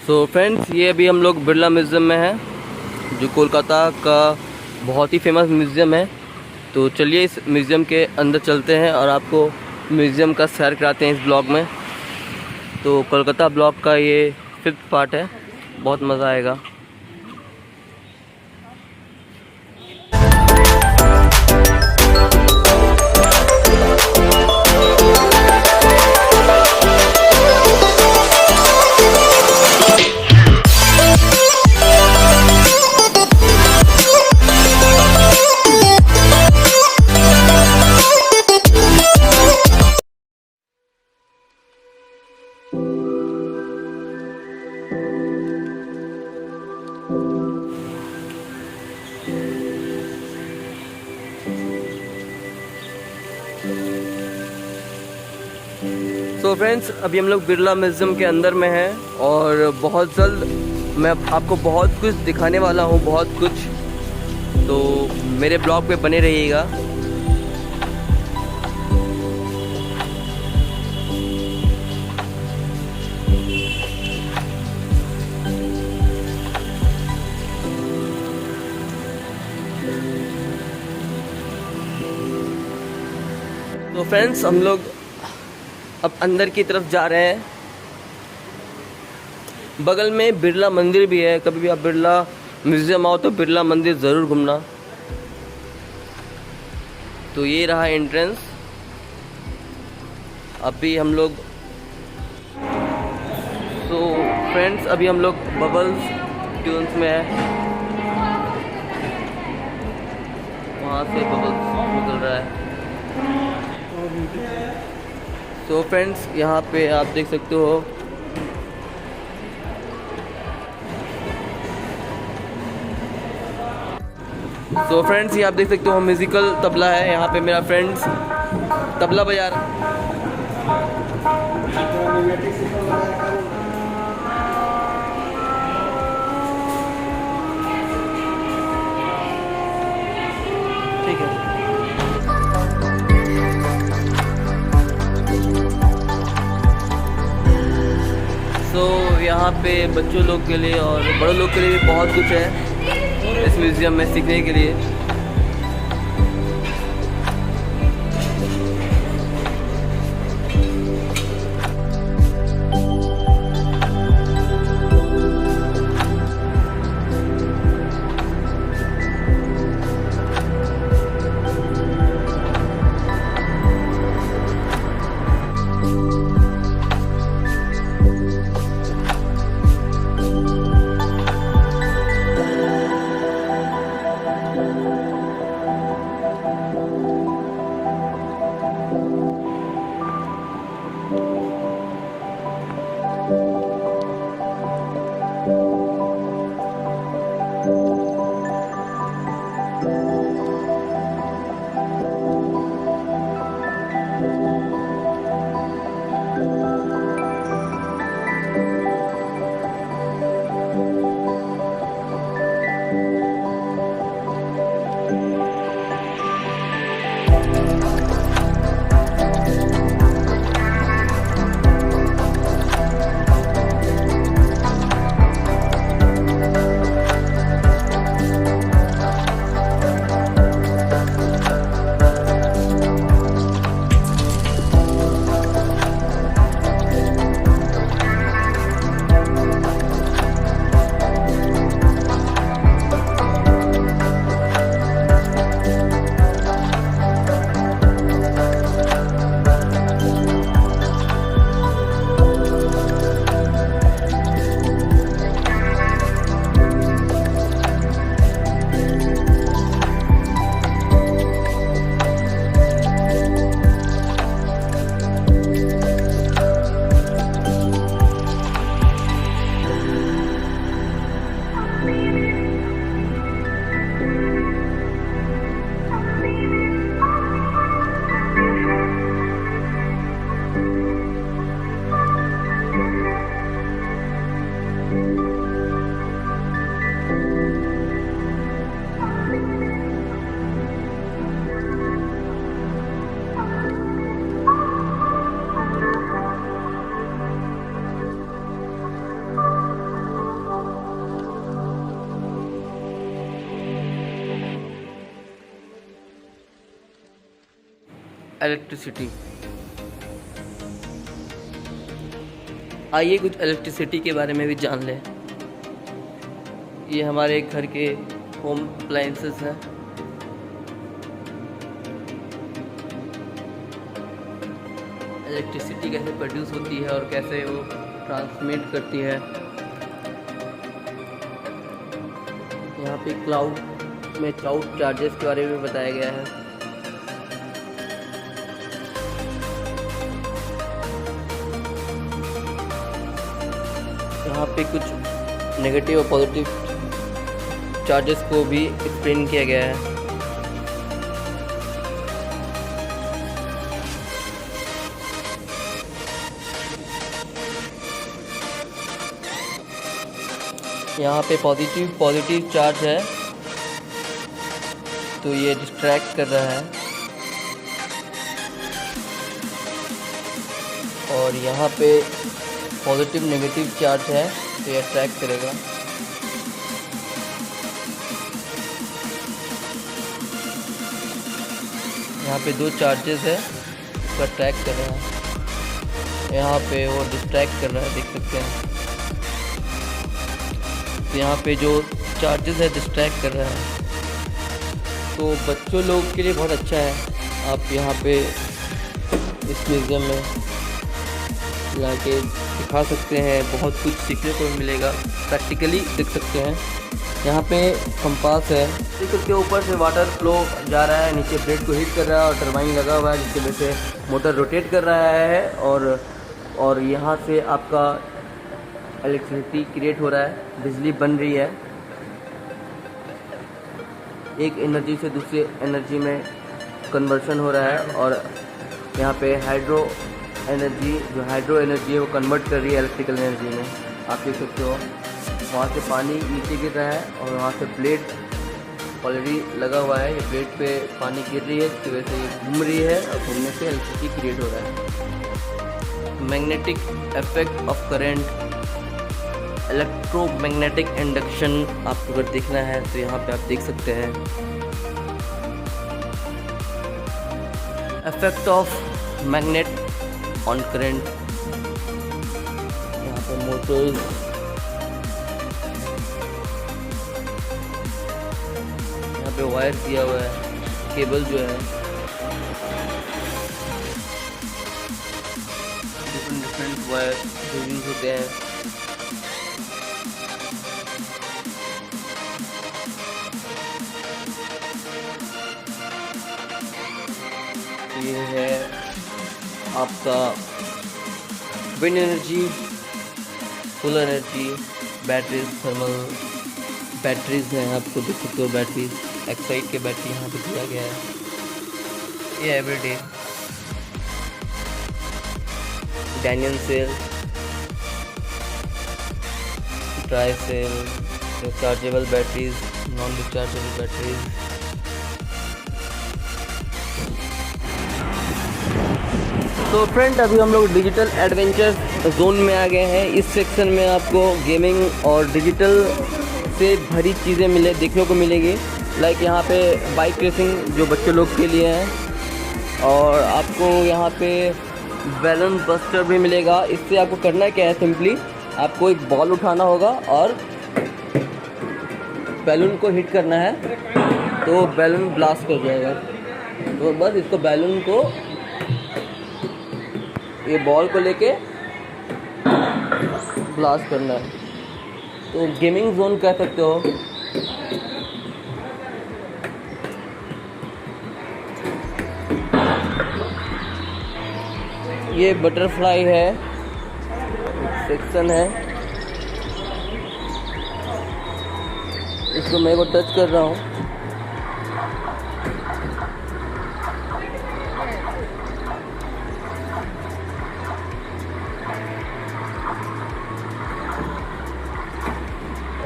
So friends, ये अभी हम लोग बिरला म्यूज़ियम में हैं, जो कोलकाता का बहुत ही फेमस म्यूज़ियम है। तो चलिए इस म्यूज़ियम के अंदर चलते हैं और आपको म्यूज़ियम का सैर कराते हैं इस ब्लॉग में। तो कोलकाता ब्लॉग का ये 5th पार्ट है, बहुत मज़ा आएगा। तो फ्रेंड्स, अभी हम लोग बिरला म्यूज़ियम के अंदर में हैं और बहुत जल्द मैं आपको बहुत कुछ दिखाने वाला हूँ, बहुत कुछ। तो मेरे ब्लॉग पे बने रहिएगा। तो फ्रेंड्स, हम लोग अब अंदर की तरफ जा रहे हैं। बगल में बिरला मंदिर भी है। कभी भी आप बिरला म्यूज़ियम आओ तो बिरला मंदिर ज़रूर घूमना। तो ये रहा एंट्रेंस। अभी हम लोग फ्रेंड्स, अभी हम लोग बबल्स ट्यून्स में है। वहाँ से बबल्स निकल रहा है। तो फ्रेंड्स, यहाँ पे आप देख सकते हो फ्रेंड्स, ये आप देख सकते हो म्यूजिकल तबला है। यहाँ पे मेरा फ्रेंड्स तबला बजा रहा। ठीक है। यहाँ पे बच्चों लोग के लिए और बड़े लोग के लिए भी बहुत कुछ है इस म्यूज़ियम में सीखने के लिए। इलेक्ट्रिसिटी। आइए कुछ इलेक्ट्रिसिटी के बारे में भी जान लें। ये हमारे घर के होम अप्लायंसेस हैं। इलेक्ट्रिसिटी कैसे प्रोड्यूस होती है और कैसे वो ट्रांसमिट करती है। यहाँ पे क्लाउड चार्जेस के बारे में बताया गया है। यहाँ पे कुछ नेगेटिव और पॉजिटिव चार्जेस को भी एक्सप्लेन किया गया है। यहाँ पे पॉजिटिव चार्ज है तो ये डिस्ट्रैक्ट कर रहा है, और यहाँ पे पॉजिटिव नेगेटिव चार्ज है तो ये अट्रैक्ट करेगा। यहाँ पे दो चार्जेस है तो अट्रैक्ट कर रहा है, यहाँ पे वो डिस्ट्रैक्ट कर रहा है, देख सकते हैं। तो यहाँ पे जो चार्जेस है डिस्ट्रैक्ट कर रहा है, तो बच्चों लोग के लिए बहुत अच्छा है। आप यहाँ पे इस म्यूज़ियम में लाके दिखा सकते हैं, बहुत कुछ सीखने को मिलेगा, प्रैक्टिकली देख सकते हैं। यहाँ पे कंपास है, देख सकते हो ऊपर से वाटर फ्लो जा रहा है, नीचे ब्लेड को हीट कर रहा है और टरबाइन लगा हुआ है जिसकी वजह से मोटर रोटेट कर रहा है, और यहाँ से आपका इलेक्ट्रिसिटी क्रिएट हो रहा है, बिजली बन रही है। एक एनर्जी से दूसरी एनर्जी में कन्वर्शन हो रहा है, और यहाँ पे हाइड्रो एनर्जी है वो कन्वर्ट कर रही है इलेक्ट्रिकल एनर्जी में। आप देख सकते हो वहाँ से पानी नीचे गिर रहा है और वहाँ से प्लेट ऑलरेडी लगा हुआ है, ये प्लेट पे पानी गिर रही है जिसकी वजह से ये घूम रही है और घूमने से इलेक्ट्रिसिटी क्रिएट हो रहा है। Magnetic effect of current, electromagnetic induction आपको अगर देखना है तो यहाँ पे आप देख सकते हैं। Effect of magnet on current, यहाँ पे मोटर्स, यहाँ पे वायर दिया हुआ है, केबल जो है डिफरेंट वायर यूज होते हैं। ये है आपका wind energy, solar energy, batteries, thermal batteries हैं, आपको देख सकते हो बैटरीज, एक्साइड के बैटरी यहाँ पे दिया गया है। ये everyday Daniell cell, dry cell, rechargeable batteries, non rechargeable batteries. तो फ्रेंड अभी हम लोग डिजिटल एडवेंचर जोन में आ गए हैं। इस सेक्शन में आपको गेमिंग और डिजिटल से भरी चीज़ें देखने को मिलेगी। लाइक यहाँ पे बाइक रेसिंग जो बच्चों लोग के लिए है, और आपको यहाँ पे बैलून बस्टर भी मिलेगा। इससे आपको करना क्या है, सिंपली आपको एक बॉल उठाना होगा और बैलून को हिट करना है तो बैलून ब्लास्ट हो जाएगा। तो बस इसको बैलून को, ये बॉल को लेके ब्लास्ट करना है। तो गेमिंग जोन कह सकते हो। ये बटरफ्लाई है, सेक्शन है, इसको मैं को टच कर रहा हूँ।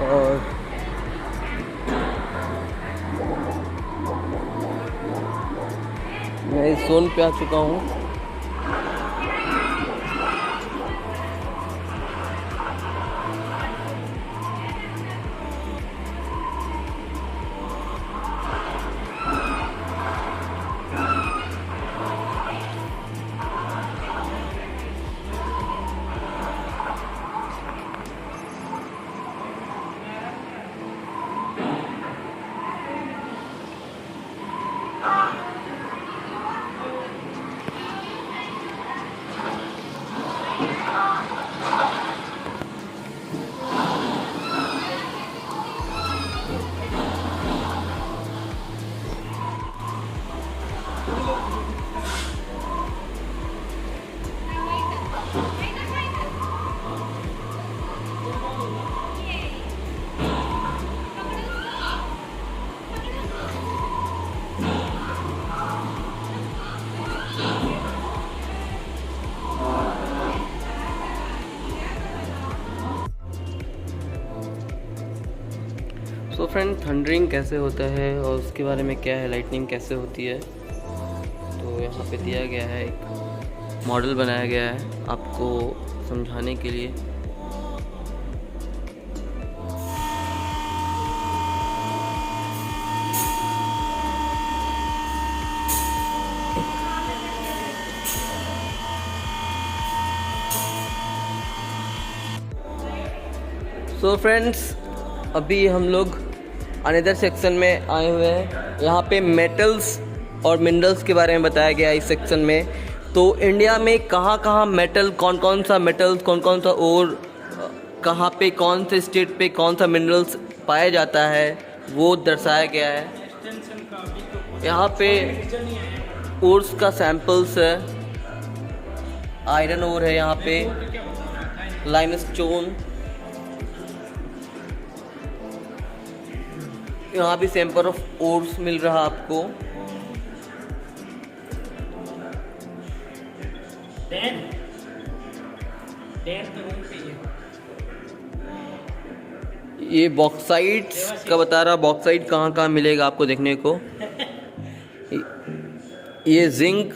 और मैं इस जोन पे आ चुका हूँ। सो फ्रेंड, थंडरिंग कैसे होता है और उसके बारे में क्या है, लाइटनिंग कैसे होती है, तो यहाँ पे दिया गया है, एक मॉडल बनाया गया है आपको समझाने के लिए। सो फ्रेंड्स, अभी हम लोग अनदर सेक्शन में आए हुए हैं। यहाँ पे मेटल्स और मिनरल्स के बारे में बताया गया है इस सेक्शन में। तो इंडिया में कहाँ कहाँ मेटल, कौन कौन सा मेटल्स, कौन कौन सा और कहाँ पे, कौन से स्टेट पे कौन सा मिनरल्स पाया जाता है, वो दर्शाया गया है। यहाँ पे ओर्स का सैंपल्स है, आयरन ओर है, यहाँ पे लाइमस्टोन, यहाँ भी सैंपल ऑफ ओर्स मिल रहा आपको। ये बॉक्साइट का बता रहा, बॉक्साइट कहाँ कहाँ मिलेगा आपको देखने को। ये जिंक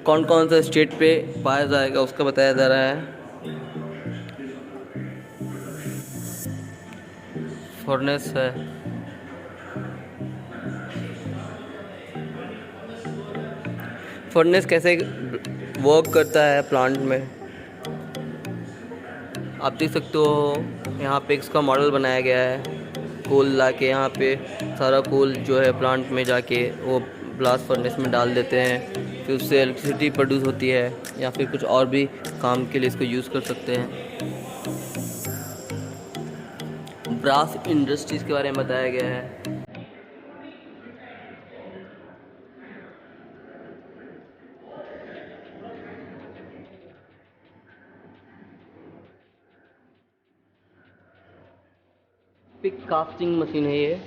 कौन कौन सा स्टेट पे पाया जाएगा उसका बताया जा रहा है। फर्नेस है, फर्नेस कैसे वर्क करता है प्लांट में आप देख सकते हो। यहाँ पे इसका मॉडल बनाया गया है, कोल ला के यहाँ पे सारा कोल जो है प्लांट में जाके वो ब्लास्ट फर्नेस में डाल देते हैं, फिर उससे इलेक्ट्रिसिटी प्रोड्यूस होती है, या फिर कुछ और भी काम के लिए इसको यूज़ कर सकते हैं। ब्रास इंडस्ट्रीज़ के बारे में बताया गया है। पिक कास्टिंग मशीन है ये।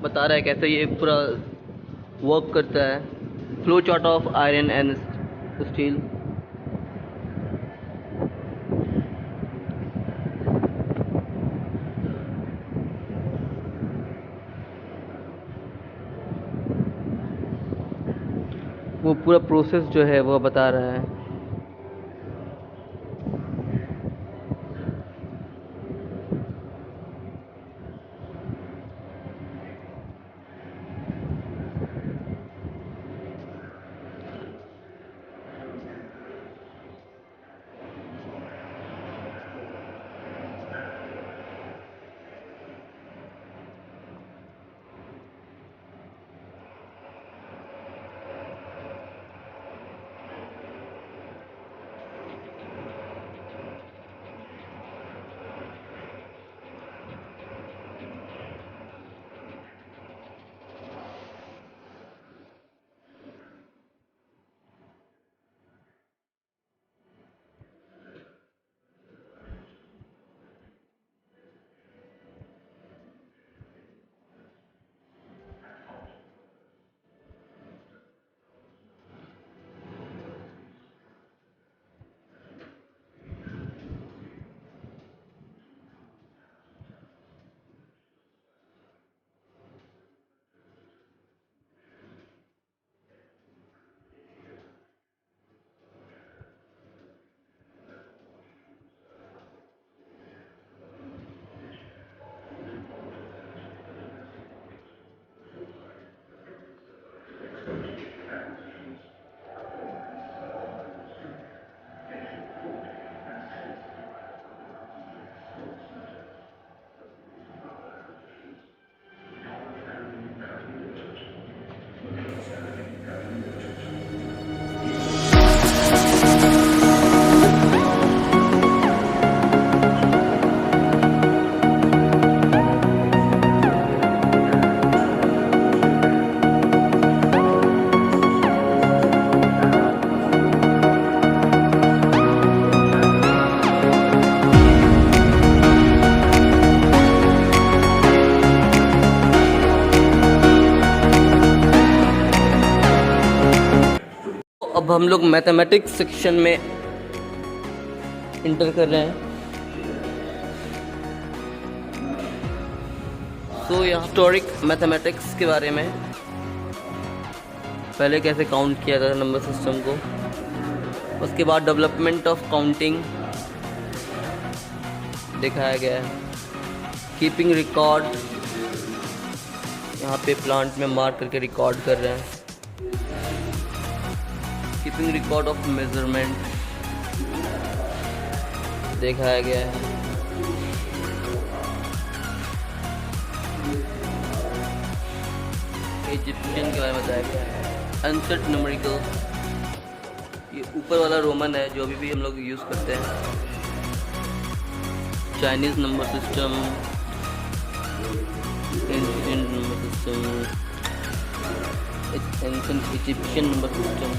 बता रहा है कैसे ये पूरा वर्क करता है। Flow chart of iron and steel. वो पूरा प्रोसेस जो है वो बता रहा है। अब हम लोग मैथमेटिक्स सेक्शन में इंटर कर रहे हैं। तो यहाँ हिस्टोरिक मैथमेटिक्स के बारे में, पहले कैसे काउंट किया था नंबर सिस्टम को, उसके बाद डेवलपमेंट ऑफ काउंटिंग दिखाया गया है। कीपिंग रिकॉर्ड, यहाँ पे प्लांट में मार्क करके रिकॉर्ड कर रहे हैं। कीपिंग रिकॉर्ड ऑफ मेजरमेंट दिखाया गया है। इजिप्शियन के बारे में बताया गया है। अनसेट न्यूमेरिकल, ये ऊपर वाला रोमन है जो अभी भी हम लोग यूज़ करते हैं। Chinese number system, ancient number system, ancient Egyptian number system.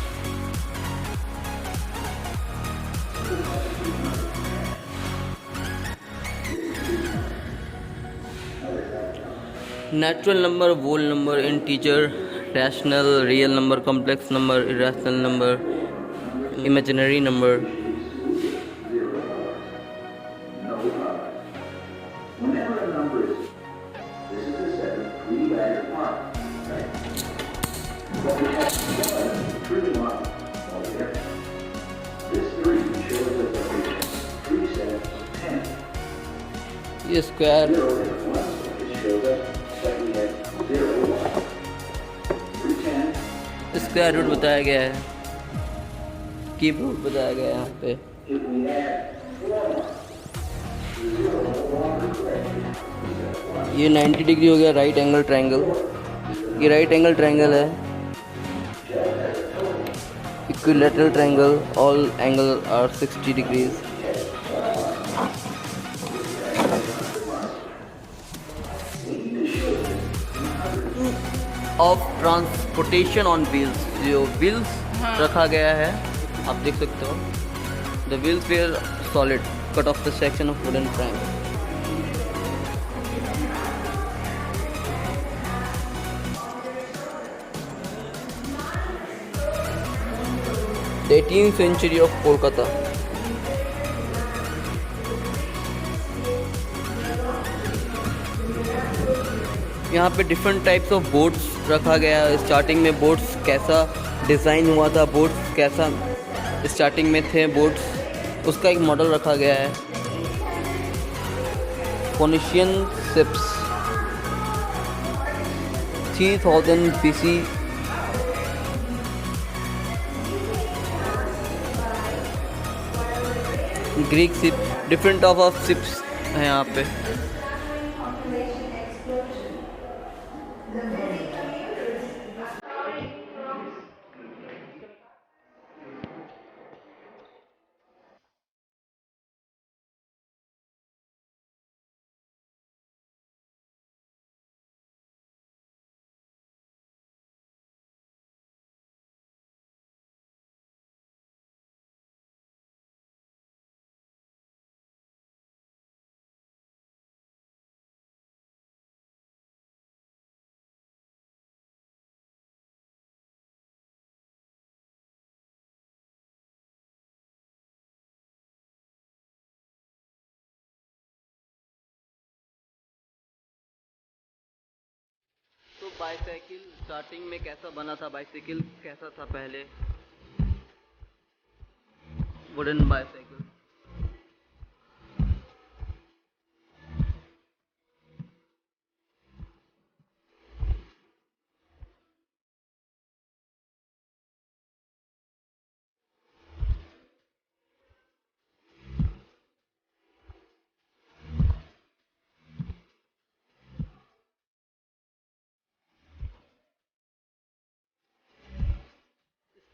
Natural number, whole number, integer, rational, real number, complex number, irrational number, imaginary number. ये स्क्वायर, स्क्वायर रूट बताया गया है। क्यूब रूट बताया गया है यहाँ पे। ये 90 डिग्री हो गया राइट एंगल ट्रायंगल। ये राइट एंगल ट्रायंगल है। Equilateral triangle, all angle are 60 degrees. Of transportation on wheels, जो व्हील्स रखा गया है आप देख सकते हो। The wheels were solid, cut off the section of wooden frame. The 18th century of Kolkata. यहाँ पे डिफरेंट टाइप्स ऑफ बोट्स रखा गया है। स्टार्टिंग में बोट्स कैसा डिज़ाइन हुआ था, बोट्स कैसा स्टार्टिंग में थे बोट्स, उसका एक मॉडल रखा गया है। Phoenician ships 3000 BC। Greek ship, different type of ships हैं यहाँ पे। तो बाईसाइकिल स्टार्टिंग में कैसा बना था, बाईसाइकिल कैसा था पहले, wooden bicycle.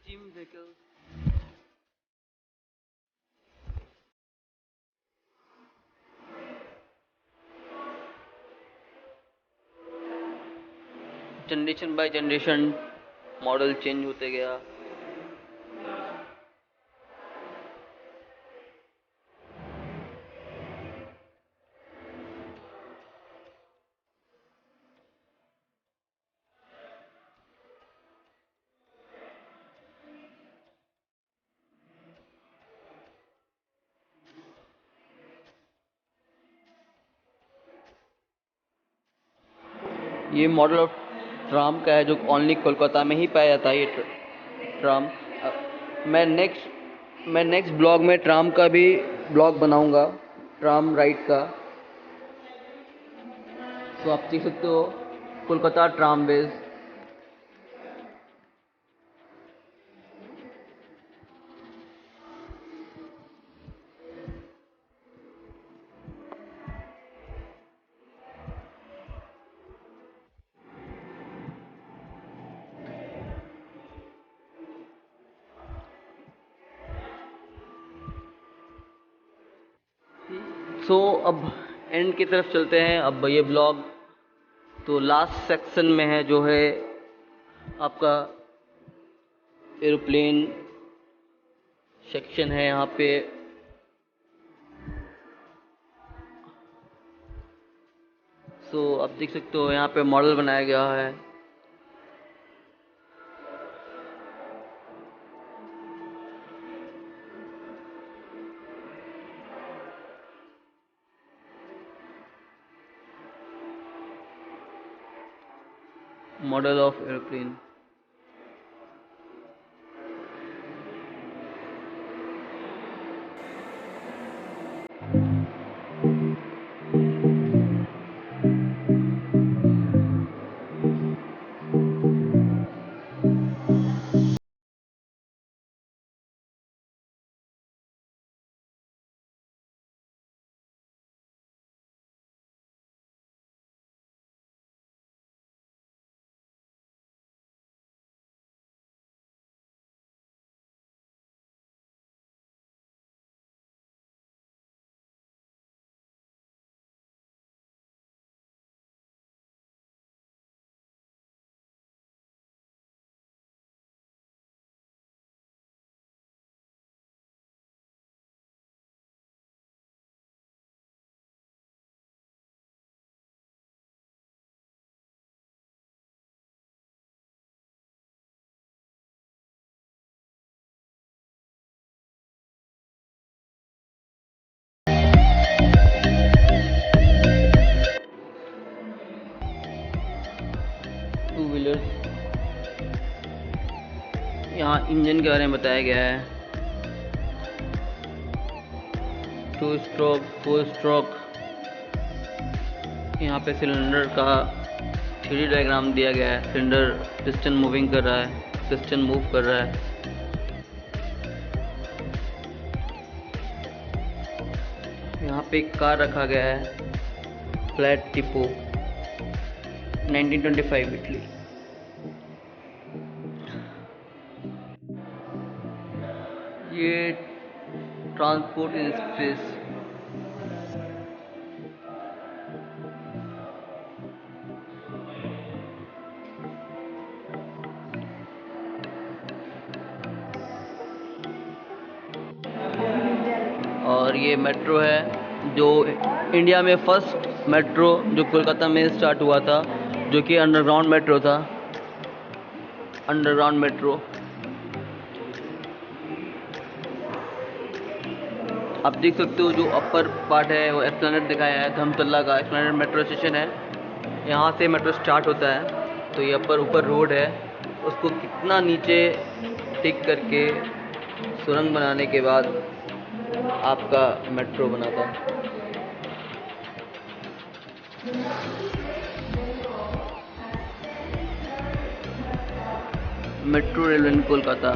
Steam vehicle, generation by generation model change होते गया। ये मॉडल ऑफ ट्राम का है जो ओनली कोलकाता में ही पाया जाता है। ये ट्राम मैं नेक्स्ट ब्लॉग में ट्राम का भी ब्लॉग बनाऊंगा, ट्राम राइड का। तो आप देख सकते हो कोलकाता ट्रामवेज। अब एंड की तरफ चलते हैं। अब ये ब्लॉग तो लास्ट सेक्शन में है, जो है आपका एरोप्लेन सेक्शन है। यहाँ पे आप देख सकते हो यहाँ पे मॉडल बनाया गया है। Model of aeroplane. Two wheeler, यहाँ इंजन के बारे में बताया गया है। 2 स्ट्रोक 4 स्ट्रोक। यहाँ पे सिलेंडर का 3D डायग्राम दिया गया है। सिलेंडर पिस्टन मूविंग कर रहा है, पिस्टन मूव कर रहा है। यहाँ पे एक कार रखा गया है, फ्लैट टिपो 1925 इटली। ये ट्रांसपोर्ट इन स्पेस। और ये मेट्रो है, जो इंडिया में फर्स्ट मेट्रो जो कोलकाता में स्टार्ट हुआ था, जो कि अंडरग्राउंड मेट्रो था। अंडरग्राउंड मेट्रो आप देख सकते हो। जो अपर पार्ट है वो एस्प्लेनेड दिखाया है, धर्मतला का एस्प्लेनेड मेट्रो स्टेशन है। यहाँ से मेट्रो स्टार्ट होता है। तो ये ऊपर रोड है, उसको कितना नीचे ठीक करके सुरंग बनाने के बाद आपका मेट्रो बना था। Metro railway in Kolkata.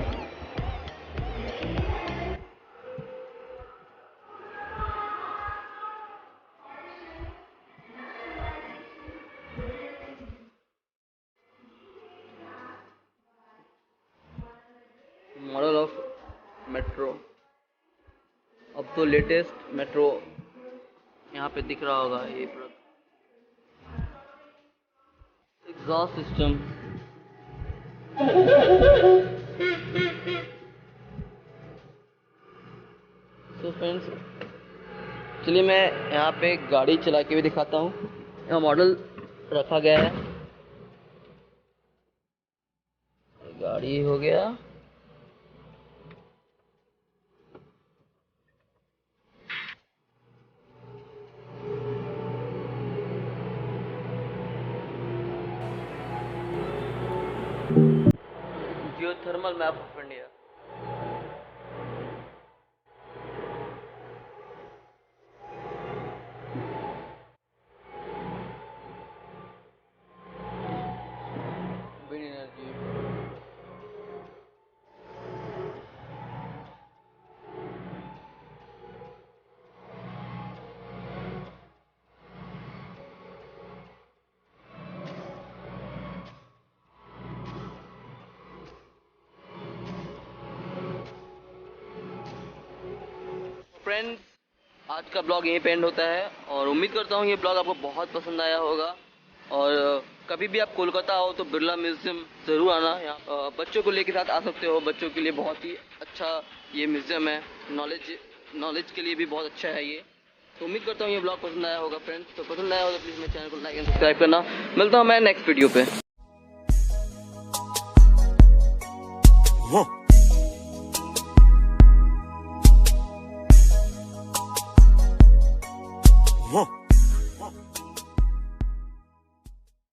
Model of metro. अब तो लेटेस्ट मेट्रो यहाँ पे दिख रहा होगा। ये एग्जॉस्ट सिस्टम। तो फ्रेंड्स, चलिए मैं यहाँ पे गाड़ी चला के भी दिखाता हूँ। यहाँ मॉडल रखा गया है। गाड़ी हो गया। Thermal map of India. Wind energy. Friends, आज का ब्लॉग यहीं पे एंड होता है और उम्मीद करता हूँ ये ब्लॉग आपको बहुत पसंद आया होगा। और कभी भी आप कोलकाता आओ तो बिरला म्यूज़ियम ज़रूर आना। यहाँ बच्चों को लेके साथ आ सकते हो, बच्चों के लिए बहुत ही अच्छा ये म्यूज़ियम है, नॉलेज के लिए भी बहुत अच्छा है ये। तो उम्मीद करता हूँ ये ब्लॉग पसंद आया होगा फ्रेंड्स। तो पसंद आया होगा प्लीज़ मेरे चैनल को लाइक एंड सब्सक्राइब करना। मिलता हूँ मैं नेक्स्ट वीडियो पे। Huh.